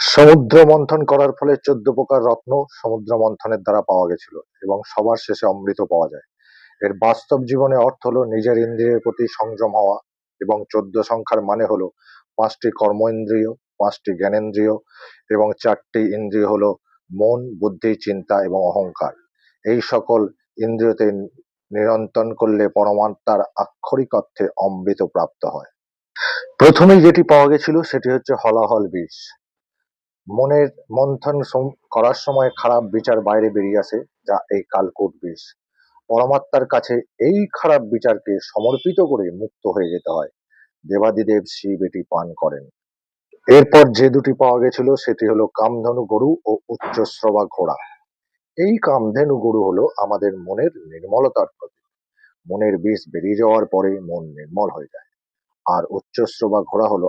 সমুদ্র মন্থন করার ফলে ১৪ প্রকার রত্ন সমুদ্র মন্থনের দ্বারা পাওয়া গেছিল এবং সবার শেষে অমৃত পাওয়া যায়। এর বাস্তব জীবনে অর্থ হলো নিজের ইন্দ্রিয়ের প্রতি সংযম হওয়া এবং ১৪ সংখ্যার মানে হলো ৫টি কর্মেন্দ্রিয়, ৫টি জ্ঞানেন্দ্রিয় এবং ৪টি ইন্দ্রিয় হলো মন, বুদ্ধি, চিন্তা এবং অহংকার। এই সকল ইন্দ্রিয়তে নিয়ন্ত্রণ করলে পরমাত্মার আক্ষরিক অর্থে অমৃত প্রাপ্ত হয়। প্রথমেই যেটি পাওয়া গেছিল সেটি হচ্ছে হলাহল বীজ। মনের মন্থন করার সময় খারাপ বিচার বাইরে বেরিয়ে আসে, যা এই কালকূট বিষ। পরমাত্মার কাছে এই খারাপ বিচারকে সমর্পিত করে মুক্ত হয়ে যেতে হয়। দেবাদিদেব শিব এটি পান করেন। এরপর যে দুটি পাওয়া গেছিল সেটি হলো কামধেনু গরু ও উচ্চশ্রবা ঘোড়া। এই কামধেনু গরু হলো আমাদের মনের নির্মলতার প্রতীক। মনের বিষ বেরিয়ে যাওয়ার পরে মন নির্মল হয়ে যায়। আর উচ্চশ্রবা ঘোড়া হলো